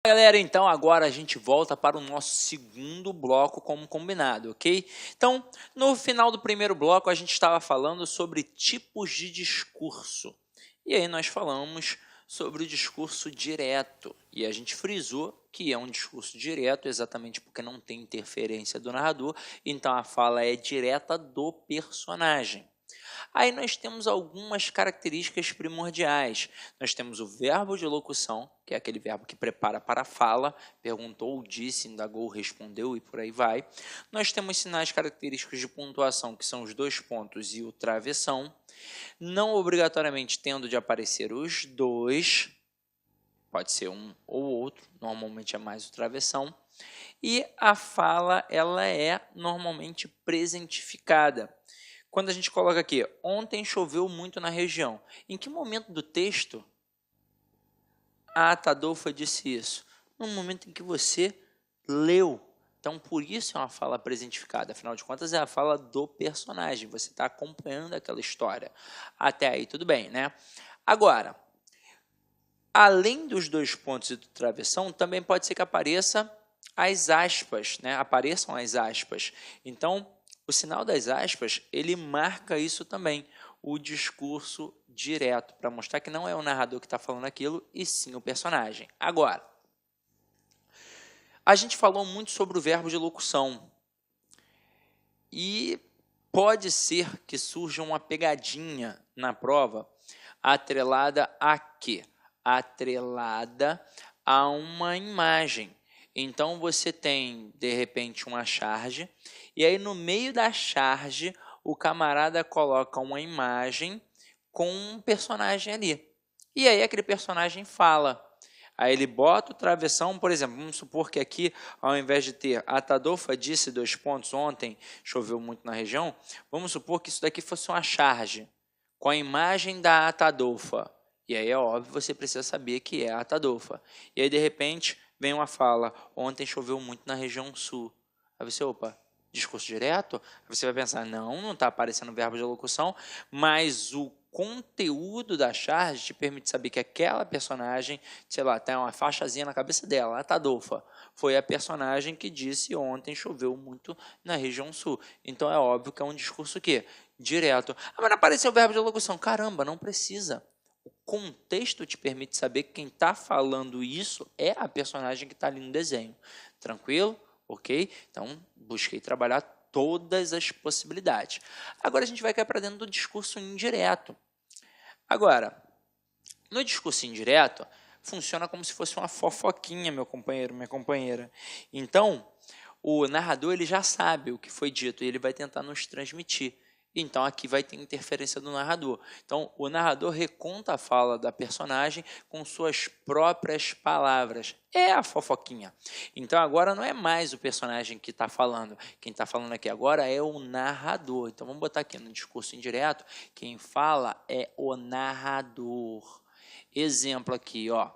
Galera, então agora a gente volta para o nosso segundo bloco como combinado, ok? Então, no final do primeiro bloco a gente estava falando sobre tipos de discurso. E aí nós falamos sobre o discurso direto. E a gente frisou que é um discurso direto exatamente porque não tem interferência do narrador, então a fala é direta do personagem. Aí nós temos algumas características primordiais. Nós temos o verbo de locução, que é aquele verbo que prepara para a fala, perguntou, disse, indagou, respondeu e por aí vai. Nós temos sinais característicos de pontuação, que são os dois pontos e o travessão, não obrigatoriamente tendo de aparecer os dois, pode ser um ou outro, normalmente é mais o travessão. E a fala ela é normalmente presentificada. Quando a gente coloca aqui, ontem choveu muito na região. Em que momento do texto a Atadolfa disse isso? No momento em que você leu. Então, por isso é uma fala presentificada. Afinal de contas, é a fala do personagem. Você está acompanhando aquela história. Até aí, tudo bem, né? Agora, além dos dois pontos e do travessão, também pode ser que apareça as aspas, né? Apareçam as aspas. Então, o sinal das aspas, ele marca isso também, o discurso direto, para mostrar que não é o narrador que está falando aquilo, e sim o personagem. Agora, a gente falou muito sobre o verbo de locução, e pode ser que surja uma pegadinha na prova, atrelada a quê? Atrelada a uma imagem. Então, você tem, de repente, uma charge, e aí no meio da charge, o camarada coloca uma imagem com um personagem ali. E aí aquele personagem fala. Aí ele bota o travessão, por exemplo, vamos supor que aqui, ao invés de ter Atadolfa disse dois pontos, ontem choveu muito na região, vamos supor que isso daqui fosse uma charge, com a imagem da Atadolfa. E aí é óbvio, você precisa saber que é a Atadolfa. E aí, de repente, vem uma fala, ontem choveu muito na região sul. Aí você, opa, discurso direto? Aí você vai pensar, não está aparecendo verbo de locução, mas o conteúdo da charge te permite saber que aquela personagem, sei lá, tem uma faixazinha na cabeça dela, a Atadolfa, foi a personagem que disse ontem choveu muito na região sul. Então é óbvio que é um discurso que direto. Ah, mas não apareceu o verbo de locução. Caramba, não precisa. O contexto te permite saber que quem está falando isso é a personagem que está ali no desenho. Tranquilo? Ok? Então, busquei trabalhar todas as possibilidades. Agora a gente vai cair para dentro do discurso indireto. Agora, no discurso indireto, funciona como se fosse uma fofoquinha, meu companheiro, minha companheira. Então, o narrador ele já sabe o que foi dito e ele vai tentar nos transmitir. Então, aqui vai ter interferência do narrador. Então, o narrador reconta a fala da personagem com suas próprias palavras. É a fofoquinha. Então, agora não é mais o personagem que está falando. Quem está falando aqui agora é o narrador. Então, vamos botar aqui no discurso indireto. Quem fala é o narrador. Exemplo aqui, ó.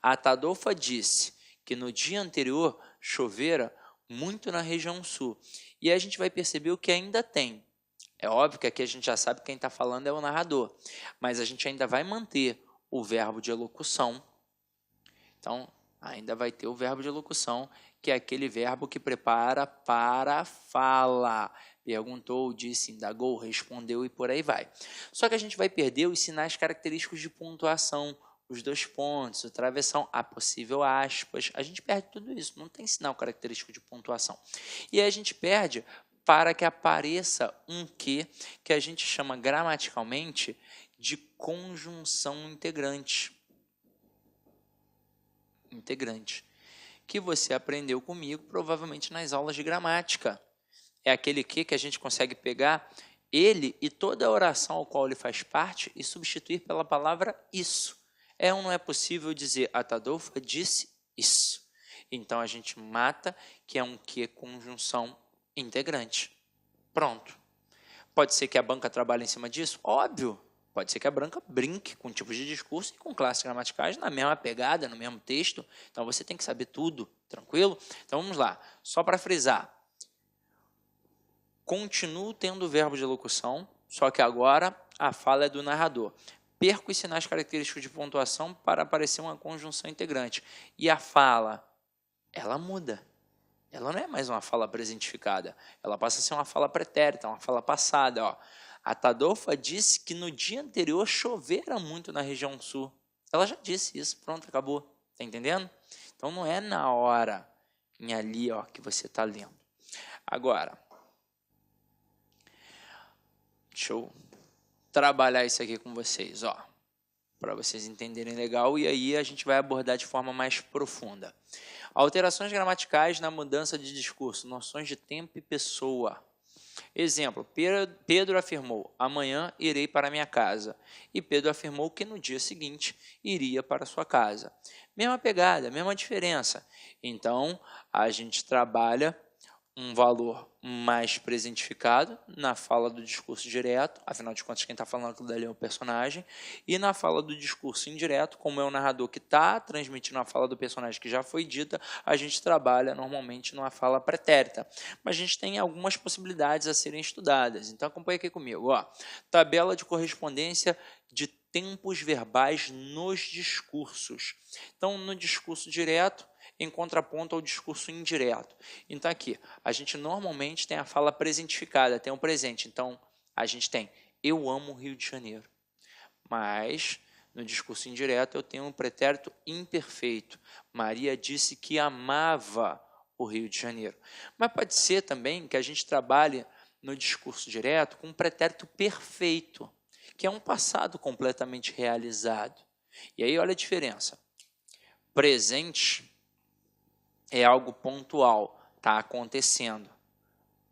A Atadolfa disse que no dia anterior chovera muito na região sul. E a gente vai perceber o que ainda tem. É óbvio que aqui a gente já sabe que quem está falando é o narrador, mas a gente ainda vai manter o verbo de elocução. Então, ainda vai ter o verbo de elocução, que é aquele verbo que prepara para a fala. Perguntou, disse, indagou, respondeu e por aí vai. Só que a gente vai perder os sinais característicos de pontuação, os dois pontos, o travessão, a possível aspas. A gente perde tudo isso, não tem sinal característico de pontuação. E aí a gente perde para que apareça um que a gente chama gramaticalmente de conjunção integrante. Que você aprendeu comigo provavelmente nas aulas de gramática. É aquele que a gente consegue pegar ele e toda a oração ao qual ele faz parte e substituir pela palavra isso. É ou não é possível dizer Atadolfa disse isso. Então a gente mata que é um que conjunção integrante. Pronto. Pode ser que a banca trabalhe em cima disso? Óbvio. Pode ser que a banca brinque com tipos de discurso e com classes gramaticais na mesma pegada, no mesmo texto. Então você tem que saber tudo, tranquilo? Então vamos lá. Só para frisar. Continuo tendo o verbo de locução, só que agora a fala é do narrador. perco os sinais característicos de pontuação para aparecer uma conjunção integrante. E a fala, ela muda. Ela não é mais uma fala presentificada, ela passa a ser uma fala pretérita, uma fala passada. Ó. A Tadolfa disse que no dia anterior chovera muito na região sul. Ela já disse isso, pronto, acabou. Está entendendo? Então não é na hora, ali ó, que você está lendo. Agora, deixa eu trabalhar isso aqui com vocês, ó, para vocês entenderem legal, e aí a gente vai abordar de forma mais profunda. Alterações gramaticais na mudança de discurso, noções de tempo e pessoa. Exemplo, Pedro afirmou, amanhã irei para minha casa. E Pedro afirmou que no dia seguinte iria para sua casa. Mesma pegada, mesma diferença. Então, a gente trabalha um valor mais presentificado na fala do discurso direto, afinal de contas quem está falando aquilo dali é o personagem, e na fala do discurso indireto, como é o narrador que está transmitindo a fala do personagem que já foi dita, a gente trabalha normalmente numa fala pretérita. Mas a gente tem algumas possibilidades a serem estudadas, então acompanha aqui comigo. Ó. Tabela de correspondência de tempos verbais nos discursos. Então, no discurso direto, em contraponto ao discurso indireto. Então, aqui, a gente normalmente tem a fala presentificada, tem o presente. Então, a gente tem, eu amo o Rio de Janeiro. Mas, no discurso indireto, eu tenho um pretérito imperfeito. Maria disse que amava o Rio de Janeiro. Mas pode ser também que a gente trabalhe no discurso direto com um pretérito perfeito, que é um passado completamente realizado. E aí, olha a diferença. Presente é algo pontual, está acontecendo.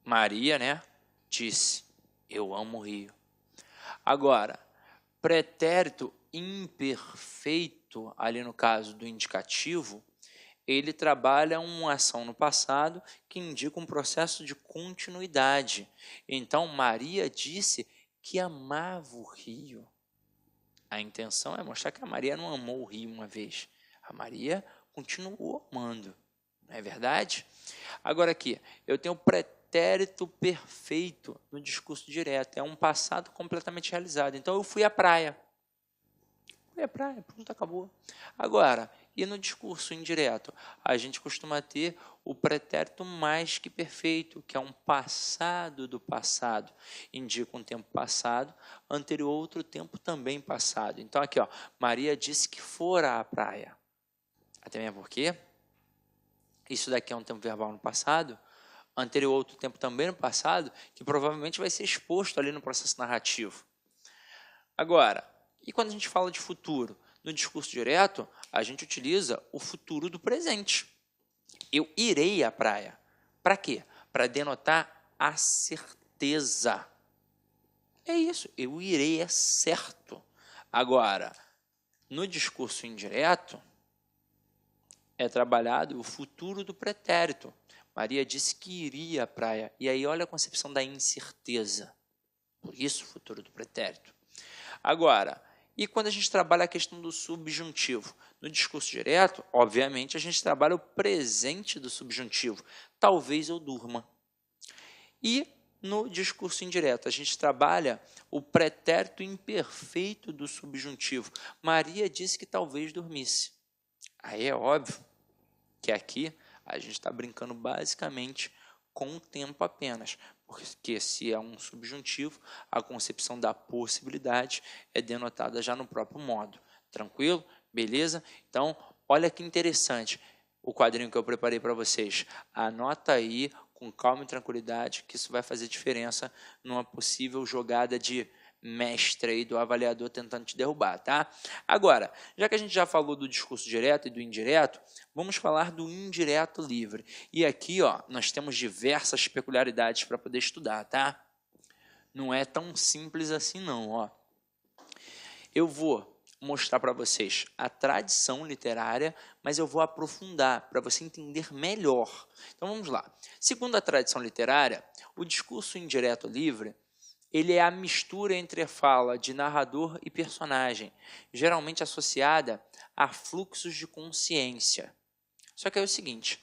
Maria, né, disse, eu amo o Rio. Agora, pretérito imperfeito, ali no caso do indicativo, ele trabalha uma ação no passado que indica um processo de continuidade. Então, Maria disse que amava o Rio. A intenção é mostrar que a Maria não amou o Rio uma vez. A Maria continuou amando. Não é verdade? Agora aqui, eu tenho o pretérito perfeito no discurso direto. É um passado completamente realizado. Então, eu fui à praia. Fui à praia, pronto, acabou. Agora, e no discurso indireto? A gente costuma ter o pretérito mais que perfeito, que é um passado do passado. Indica um tempo passado, anterior a outro tempo também passado. Então, aqui, ó, Maria disse que fora à praia. Até mesmo porque isso daqui é um tempo verbal no passado, anterior a outro tempo também no passado, que provavelmente vai ser exposto ali no processo narrativo. Agora, e quando a gente fala de futuro? No discurso direto, a gente utiliza o futuro do presente. Eu irei à praia. Para quê? Para denotar a certeza. É isso, eu irei, é certo. Agora, no discurso indireto, é trabalhado o futuro do pretérito. Maria disse que iria à praia. E aí olha a concepção da incerteza. Por isso o futuro do pretérito. Agora, e quando a gente trabalha a questão do subjuntivo? No discurso direto, obviamente, a gente trabalha o presente do subjuntivo. Talvez eu durma. E no discurso indireto, a gente trabalha o pretérito imperfeito do subjuntivo. Maria disse que talvez dormisse. Aí é óbvio que aqui a gente está brincando basicamente com o tempo apenas, porque se é um subjuntivo, a concepção da possibilidade é denotada já no próprio modo. Tranquilo? Beleza? Então, olha que interessante o quadrinho que eu preparei para vocês. Anota aí com calma e tranquilidade que isso vai fazer diferença numa possível jogada de mestre aí do avaliador tentando te derrubar, tá? Agora, já que a gente já falou do discurso direto e do indireto, vamos falar do indireto livre. E aqui, ó, nós temos diversas peculiaridades para poder estudar, tá? Não é tão simples assim não, ó. Eu vou mostrar para vocês a tradição literária, mas eu vou aprofundar para você entender melhor. Então vamos lá. Segundo a tradição literária, o discurso indireto livre ele é a mistura entre a fala de narrador e personagem, geralmente associada a fluxos de consciência. Só que é o seguinte,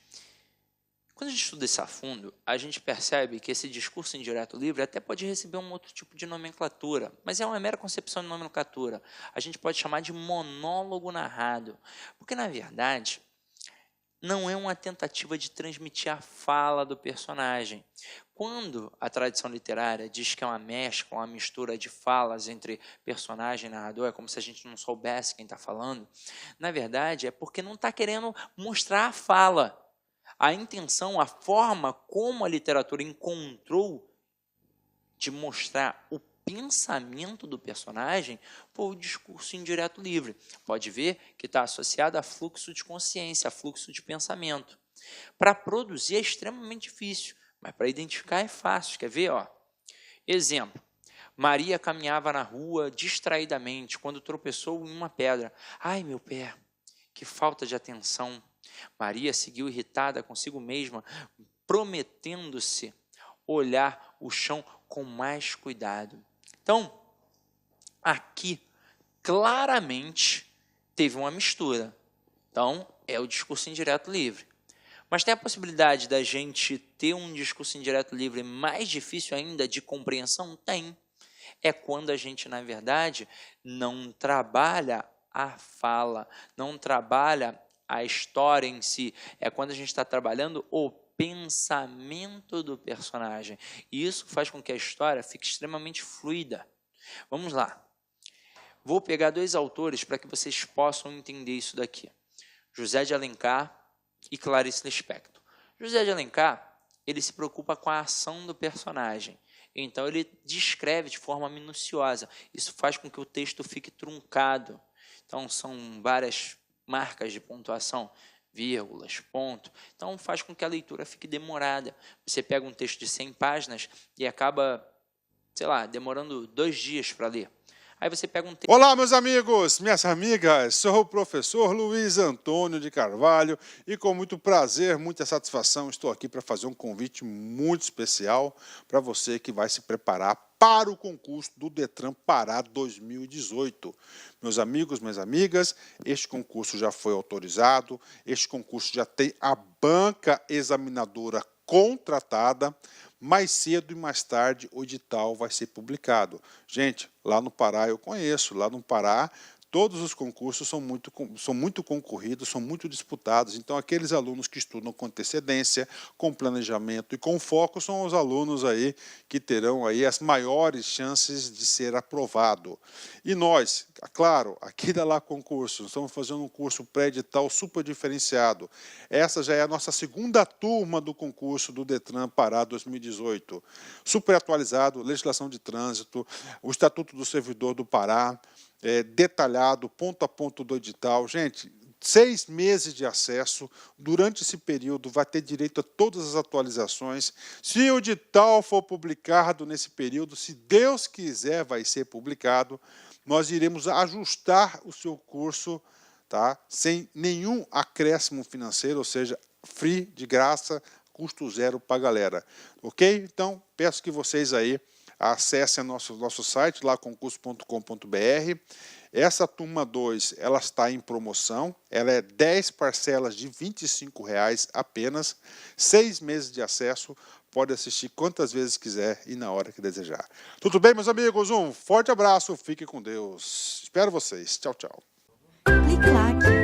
quando Quando a gente estuda isso a fundo, a gente percebe que esse discurso indireto livre até pode receber um outro tipo de nomenclatura, mas é uma mera concepção de nomenclatura. A gente pode chamar de monólogo narrado, porque, na verdade, não é uma tentativa de transmitir a fala do personagem. Quando a tradição literária diz que é uma mescla, uma mistura de falas entre personagem e narrador, é como se a gente não soubesse quem está falando, na verdade é porque não está querendo mostrar a fala. A intenção, a forma como a literatura encontrou de mostrar o pensamento do personagem foi o discurso indireto livre. Pode ver que está associado a fluxo de consciência, a fluxo de pensamento. Para produzir é extremamente difícil, mas para identificar é fácil. Quer ver? Ó? Exemplo. Maria caminhava na rua distraidamente quando tropeçou em uma pedra. Ai, meu pé, que falta de atenção. Maria seguiu irritada consigo mesma, prometendo-se olhar o chão com mais cuidado. Então, aqui, claramente, teve uma mistura. Então, é o discurso indireto livre. Mas tem a possibilidade da gente ter um discurso indireto livre mais difícil ainda de compreensão? Tem. É quando a gente, na verdade, não trabalha a fala, não trabalha a história em si. É quando a gente está trabalhando o pensamento do personagem. E isso faz com que a história fique extremamente fluida. Vamos lá. Vou pegar 2 autores para que vocês possam entender isso daqui. José de Alencar e Clarice Lispector. José de Alencar, ele se preocupa com a ação do personagem. Então, ele descreve de forma minuciosa. Isso faz com que o texto fique truncado. Então, são várias marcas de pontuação, vírgulas, ponto. Então, faz com que a leitura fique demorada. Você pega um texto de 100 páginas e acaba, sei lá, demorando 2 dias para ler. Aí você pega um texto... Olá, meus amigos, minhas amigas, sou o professor Luiz Antônio de Carvalho e com muito prazer, muita satisfação, estou aqui para fazer um convite muito especial para você que vai se preparar para o concurso do Detran Pará 2018. Meus amigos, minhas amigas, este concurso já foi autorizado, este concurso já tem a banca examinadora contratada. Mais cedo e mais tarde o edital vai ser publicado. Gente, lá no Pará eu conheço, lá no Pará todos os concursos são muito concorridos, são muito disputados. Então, aqueles alunos que estudam com antecedência, com planejamento e com foco, são os alunos aí que terão aí as maiores chances de ser aprovado. E nós, claro, aqui da Lá Concurso, estamos fazendo um curso pré-edital super diferenciado. Essa já é a nossa 2ª turma do concurso do Detran Pará 2018. Super atualizado, legislação de trânsito, o Estatuto do Servidor do Pará, detalhado, ponto a ponto do edital. Gente, 6 meses de acesso. Durante esse período vai ter direito a todas as atualizações. Se o edital for publicado nesse período, se Deus quiser, vai ser publicado, nós iremos ajustar o seu curso, tá? Sem nenhum acréscimo financeiro, ou seja, free, de graça, custo zero para a galera. Ok? Então, peço que vocês aí acessem nosso site, lá concurso.com.br. Essa turma 2, ela está em promoção, ela é 10 parcelas de R$ 25,00 apenas, 6 meses de acesso, pode assistir quantas vezes quiser e na hora que desejar. Tudo bem, meus amigos? Um forte abraço, fique com Deus. Espero vocês. Tchau, tchau. Clique like.